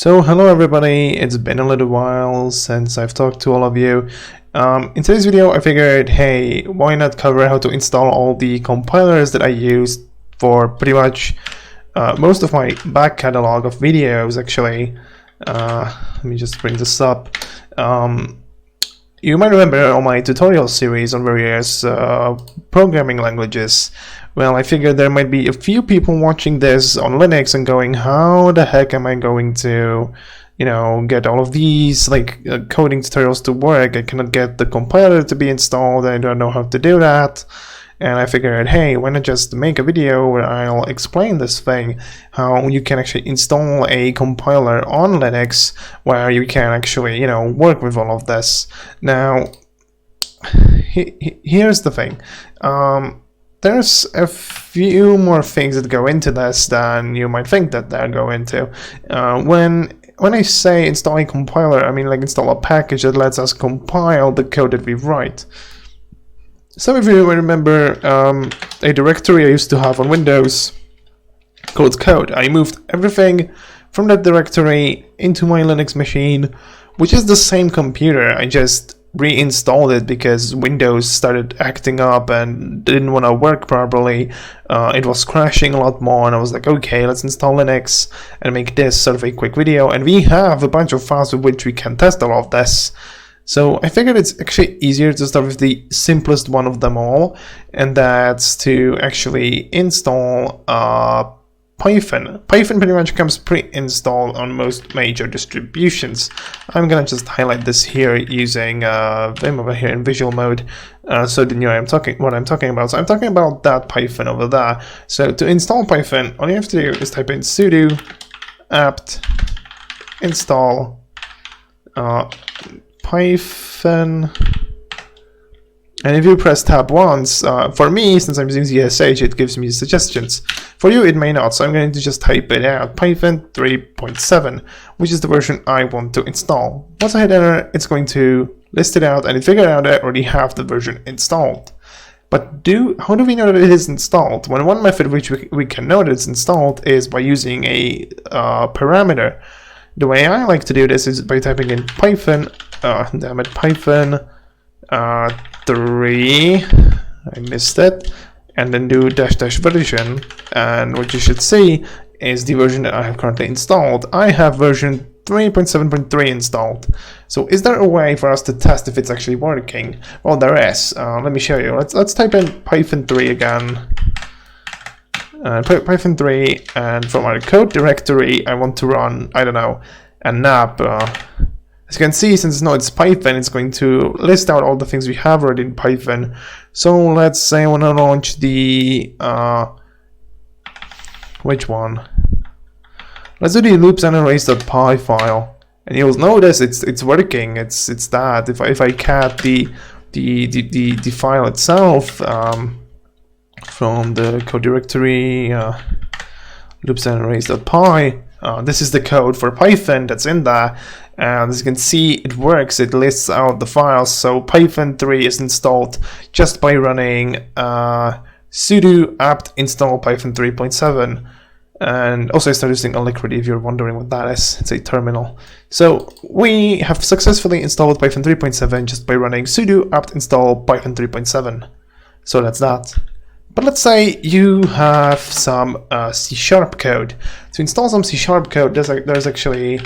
So hello everybody, it's been a little while since I've talked to all of you. In today's video I figured, hey, why not cover how to install all the compilers that I used for pretty much most of my back catalog of videos actually. Let me just bring this up. You might remember on my tutorial series on various programming languages. Well, I figured there might be a few people watching this on Linux and going, how the heck am I going to, get all of these coding tutorials to work? I cannot get the compiler to be installed. I don't know how to do that. And I figured, hey, why not just make a video where I'll explain this thing, how you can actually install a compiler on Linux where you can actually, work with all of this. Now, here's the thing. There's a few more things that go into this than you might think that they'll go into. When I say install a compiler, I mean install a package that lets us compile the code that we write. Some of you may remember a directory I used to have on Windows called code. I moved everything from that directory into my Linux machine, which is the same computer. I just reinstalled it because Windows started acting up and didn't want to work properly. It was crashing a lot more, and I was like, okay, let's install Linux and make this sort of a quick video. And we have a bunch of files with which we can test all of this. So I figured it's actually easier to start with the simplest one of them all, and that's to actually install Python. Python pretty much comes pre-installed on most major distributions. I'm gonna just highlight this here using Vim over here in visual mode, so that you know what I'm talking about. So I'm talking about that Python over there. So to install Python, all you have to do is type in sudo apt install Python, and if you press tab once, for me, since I'm using ZSH, it gives me suggestions. For you, it may not, so I'm going to just type it out, Python 3.7, which is the version I want to install. Once I hit enter, it's going to list it out, and it figured out that I already have the version installed. But how do we know that it is installed? Well, one method which we can know that it's installed is by using a parameter. The way I like to do this is by typing in Python, Python 3, I missed it, and then do -- version, and what you should see is the version that I have currently installed. I have version 3.7.3 installed. So is there a way for us to test if it's actually working? Well, there is. Let me show you. Let's type in Python 3 again. Python 3, and from our code directory I want to run, I don't know, a nap. As you can see, since now it's Python, it's going to list out all the things we have already in Python. So let's say I want to launch the which one? Let's do the loops.arrays.py file, and you'll notice it's working. It's that if I cat the file itself from the code directory loops.arrays.py. This is the code for Python that's in there, and as you can see, it works. It lists out the files. So Python 3 is installed just by running sudo apt install Python 3.7, and also I started using Liquid if you're wondering what that is. It's a terminal. So we have successfully installed Python 3.7 just by running sudo apt install Python 3.7. So that's that. But let's say you have some C# code. To install some C# code, there's actually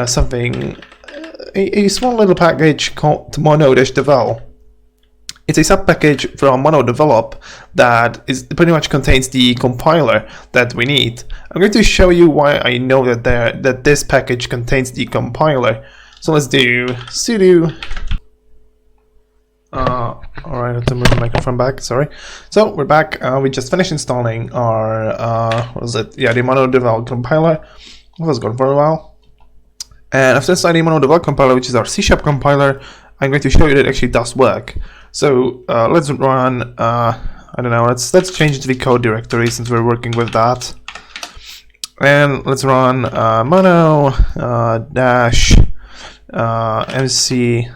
something, a small little package called mono-devel. It's a sub-package from mono-develop that pretty much contains the compiler that we need. I'm going to show you why I know that this package contains the compiler. So let's do sudo. Alright, I have to move the microphone back, sorry. So we're back. We just finished installing our what was it? Yeah, the mono-devel compiler. It was going for a while. And after installing the mono-devel compiler, which is our C# compiler, I'm going to show you that it actually does work. So let's run I don't know, let's change it to the code directory since we're working with that. And let's run mono dash mc.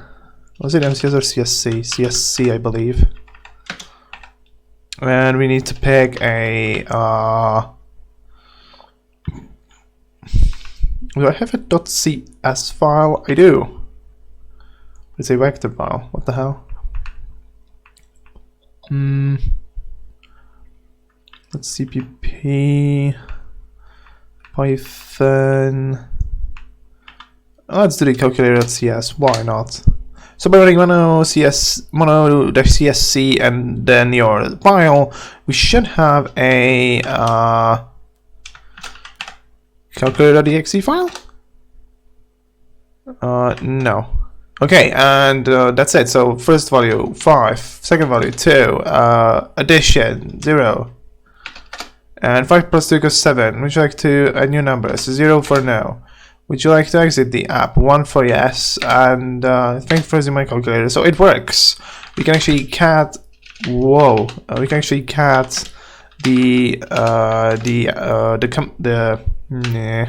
Was it MCS or CSC? CSC, I believe. And we need to pick a Do I have a .cs file? I do. It's a vector file. What the hell? Let's cpp Python. Let's do the calculator.cs. Why not? So by running mono-csc and then your file, we should have a calculator.exe file. No. Okay, and that's it. So first value 5, second value 2, addition 0, and 5 plus 2 equals 7. Would you like to a new number? So 0 for no. Would you like to exit the app? 1 for yes, and thanks for using my calculator. So it works. We can actually cat. Whoa! We can actually cat the. Nah.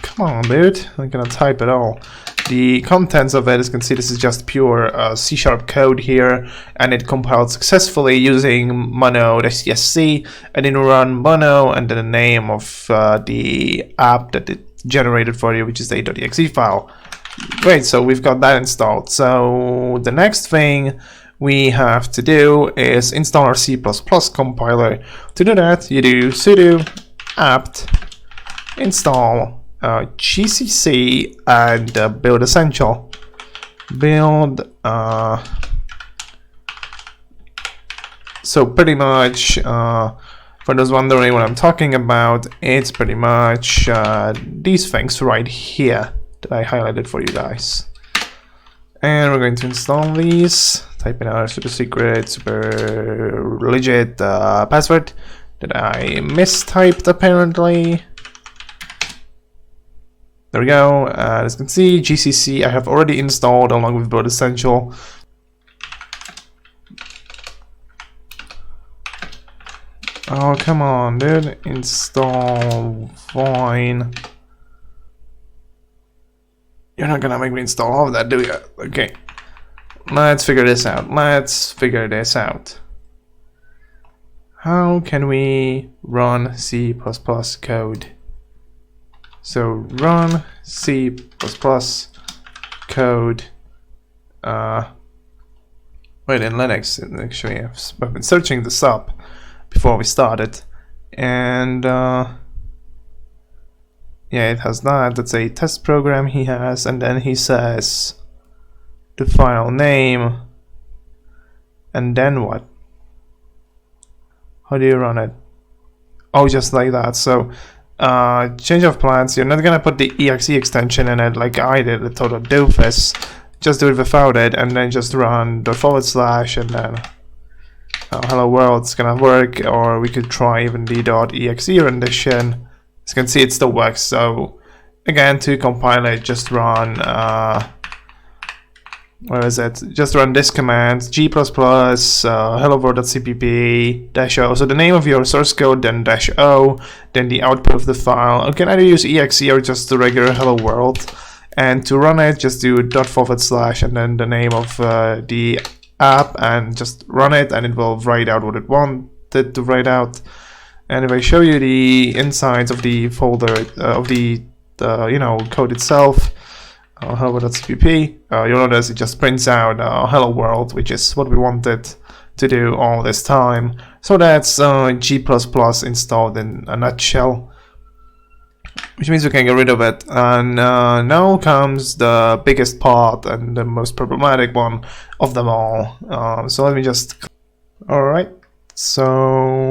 Come on, dude! I'm gonna type it all. The contents of it, as you can see, this is just pure C# code here, and it compiled successfully using mono-csc, and then run mono, and then the name of the app that it generated for you, which is the .exe file. Great, so we've got that installed. So the next thing we have to do is install our C++ compiler. To do that, you do sudo apt install gcc and build essential. Build so pretty much for those wondering what I'm talking about, it's pretty much these things right here that I highlighted for you guys. And we're going to install these. Type in our super secret, super legit password that I mistyped apparently. There we go. As you can see, GCC I have already installed along with Build Essential. Oh, come on, dude. Install fine. You're not gonna make me install all of that, do you? Okay. Let's figure this out. How can we run C++ code? So run C++ code. Wait, in Linux, actually, I've been searching this up before we started, and yeah, it has that. That's a test program he has, and then he says the file name, and then what? How do you run it? Oh, just like that. So change of plans, you're not gonna put the exe extension in it like I did, a total doofus. Just do it without it, and then just run // and then hello world. It's gonna work, or we could try even the .exe rendition. As you can see, it still works. So again, to compile it, just run where is it? Just run this command, g++ hello world.cpp -o. So the name of your source code, then -o, then the output of the file. You can either use exe or just the regular hello world. And to run it, just do // and then the name of the app, and just run it, and it will write out what it wanted to write out. And if I show you the insides of the folder of the code itself, hello.cpp, you'll notice it just prints out hello world, which is what we wanted to do all this time. So that's G++ installed in a nutshell, which means we can get rid of it. And now comes the biggest part and the most problematic one of them all. So let me just... Alright, so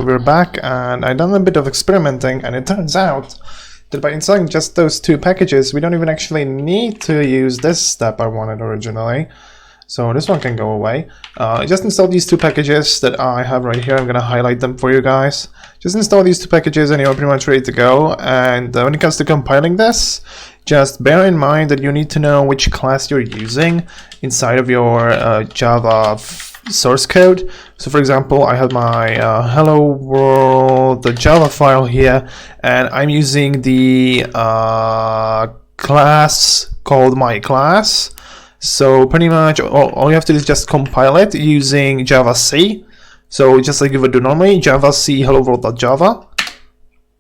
we're back, and I've done a bit of experimenting, and it turns out that by installing just those two packages, we don't even actually need to use this step I wanted originally. So this one can go away. Just install these two packages that I have right here. I'm going to highlight them for you guys. Just install these two packages and you're pretty much ready to go. And when it comes to compiling this, just bear in mind that you need to know which class you're using inside of your Java source code. So for example, I have my hello world, the Java file here, and I'm using the class called my class. So pretty much all you have to do is just compile it using Java C. So just like you would do normally, Java C hello world.java.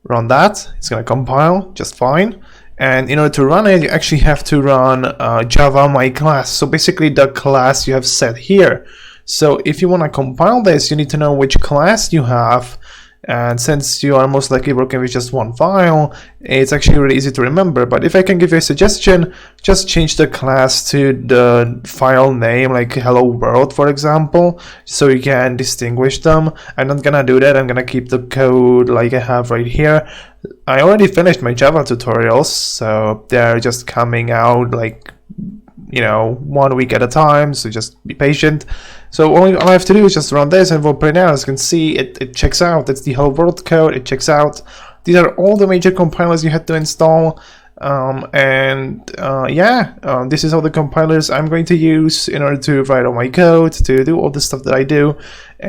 Run that. It's gonna compile just fine. And in order to run it, you actually have to run Java my class. So basically the class you have set here. So if you want to compile this, you need to know which class you have. And since you are most likely working with just one file, it's actually really easy to remember. But if I can give you a suggestion, just change the class to the file name, like hello world, for example, so you can distinguish them. I'm not gonna do that. I'm gonna keep the code like I have right here. I already finished my Java tutorials, so they're just coming out like, you know, 1 week at a time, so just be patient. So all I have to do is just run this, and we'll print out. As you can see, it checks out. It's the hello world code, it checks out. These are all the major compilers you had to install. This is all the compilers I'm going to use in order to write all my code, to do all the stuff that I do.